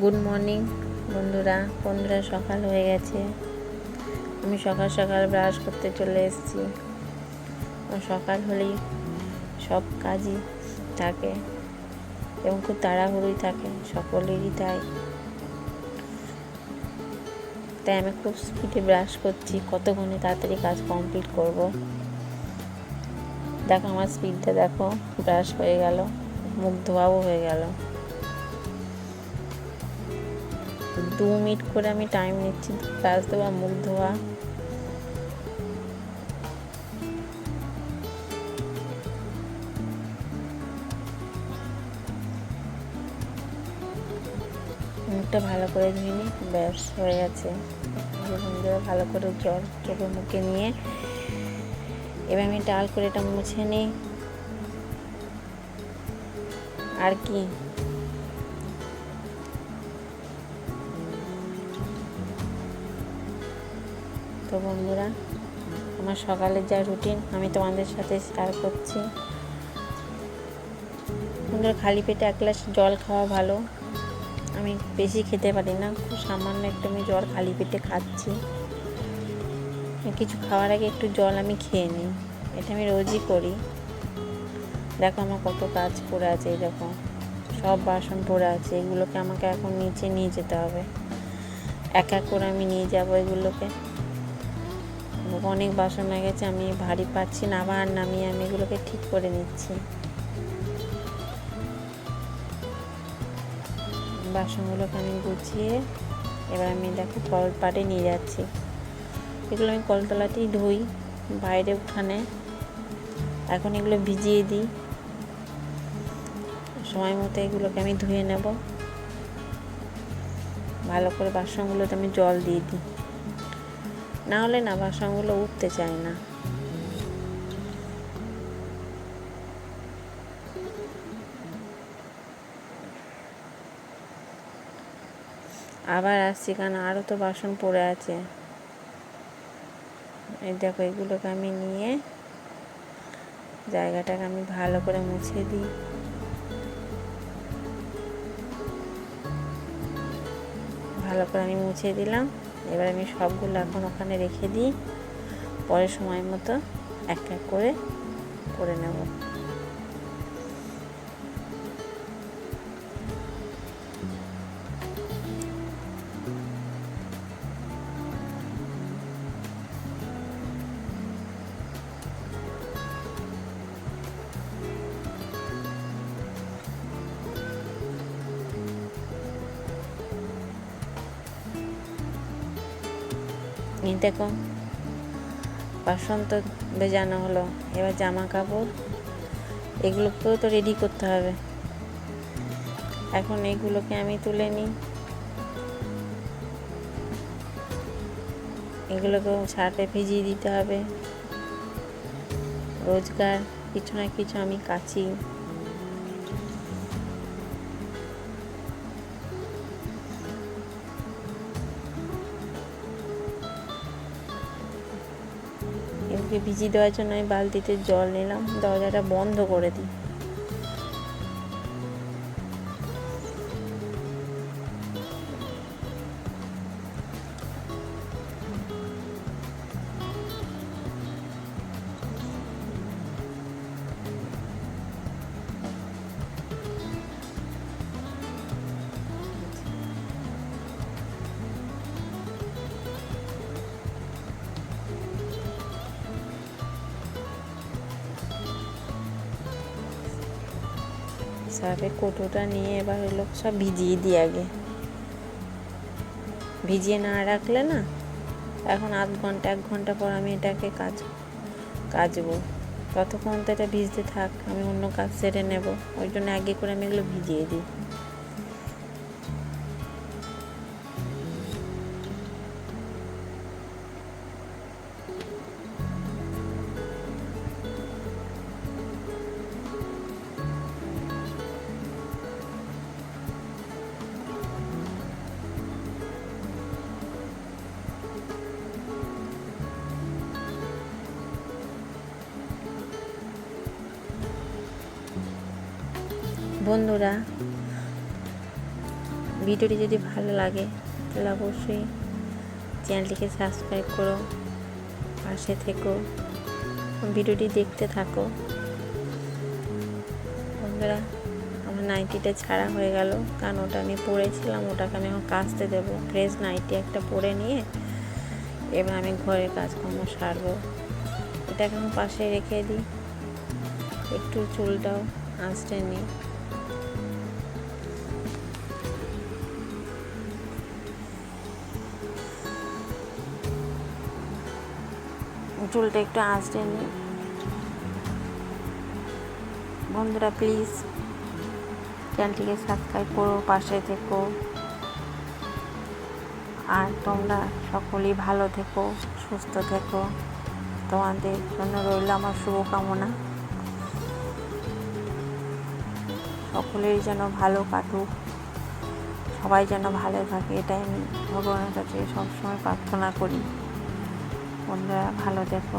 Good morning বন্ধুরা সকাল হয়ে গেছে। আমি সকাল সকাল ব্রাশ করতে চলে এসেছি। সকাল হলেই সব কাজই থাকে এবং খুব তাড়াহুড়োই থাকে, সকলেরই তাই আমি খুব স্পিডে ব্রাশ করছি, কতক্ষণে তাড়াতাড়ি কাজ কমপ্লিট করব। দেখো আমার স্পিডটা, দেখো ব্রাশ হয়ে গেল, মুখ ধোয়াও হয়ে গেল। 2 মিনিট করে আমি টাইম নিচ্ছি ব্রাশ দেওয়া, মুখ ধোয়া। মুখটা ভালো করে ধুয়ে নিই, ব্যাস হয়ে গেছে। বন্ধুরা ভালো করে জল চোখে মুখে নিয়ে এবার আমি ডাল করে এটা মুছে নিই। আর কি তো বন্ধুরা, আমার সকালের যা রুটিন আমি তোমাদের সাথে শেয়ার করছি। বন্ধুরা, খালি পেটে 1 গ্লাস জল খাওয়া ভালো। আমি বেশি খেতে পারি না, খুব সামান্য একটু আমি জল খালি পেটে খাচ্ছি। কিছু খাওয়ার আগে একটু জল আমি খেয়ে নিই, এটা আমি রোজই করি। দেখো আমার কত কাজ পড়ে আছে, এই দেখো সব বাসন পড়ে আছে, এগুলোকে আমাকে এখন নিচে নিয়ে যেতে হবে। এক এক করে আমি নিয়ে যাবো এগুলোকে। অনেক বাসন হয়ে গেছে, আমি ভারী পাচ্ছি না, আবার নামিয়ে আমি এগুলোকে ঠিক করে নিচ্ছি। বাসনগুলোকে আমি গুছিয়ে এবার আমি দেখো কলপাড়ে নিয়ে যাচ্ছি। এগুলো আমি কলতলাতেই ধুই, বাইরে উঠানে। এখন এগুলো ভিজিয়ে দিই, সময় মতো এগুলোকে আমি ধুয়ে নেব। ভালো করে বাসনগুলোতে আমি জল দিয়ে দিই, না হলে না বাসনগুলো উঠতে চায় না। আবার আসছি, কারণ আরও তো বাসন পড়ে আছে। এই দেখো এগুলোকে আমি নিয়ে জায়গাটাকে আমি ভালো করে মুছে দিই। ভালো করে আমি মুছে দিলাম। এবার আমি সবগুলো এখন ওখানে রেখে দিই, পরে সময় মতো এক এক করে করে নেব। এই দেখো বাসন তো ভেজানো হলো, এবার জামা কাপড় এগুলোকেও তো রেডি করতে হবে। এখন এইগুলোকে আমি তুলে নিই, এগুলোকেও ছাটে ভিজিয়ে দিতে হবে। রোজগার কিছু না কিছু আমি কাচি। এগুলোকে ভিজিয়ে দেওয়ার জন্য আমি বালতিতে জল নিলাম, দরজাটা বন্ধ করে দিই। সার্ফের কৌটোটা নিয়ে এবার হলো সব ভিজিয়ে দিই আগে। ভিজিয়ে না রাখলে না, এখন আধ ঘন্টা 1 ঘন্টা পর আমি এটাকে কাচবো। ততক্ষণ তো এটা ভিজতে থাক, আমি অন্য কাজ সেরে নেব। ওই জন্য আগে করে আমি এগুলো ভিজিয়ে দিই। বন্ধুরা ভিডিওটি যদি ভালো লাগে তাহলে অবশ্যই চ্যানেলটিকে সাবস্ক্রাইব করো, পাশে থেকো, ভিডিওটি দেখতে থাকো। বন্ধুরা, আমার নাইটিটা ছাড়া হয়ে গেল, কারণ ওটা আমি পরেছিলাম, ওটাকে আমি এখন কাচতে দেবো। ফ্রেশ নাইটি একটা পরে নিয়ে এবার আমি ঘরের কাজকর্ম সারবো। এটাকে আমি পাশে রেখে দিই, একটু চুলটাও আঁচড়ে নিই। চুলটা একটু আঁচড়ে নিই। বন্ধুরা প্লিজ চ্যানেলটিকে সাবস্ক্রাইব করো, পাশে থেকো। আর তোমরা সকলেই ভালো থেকো, সুস্থ থেকো। তোমাদের জন্য রইল আমার শুভকামনা। সকলেরই যেন ভালো কাটুক, সবাই যেন ভালো থাকে, এটাই আমি ভগবানের কাছে সবসময় প্রার্থনা করি। বন্ধুরা ভালো থেকো।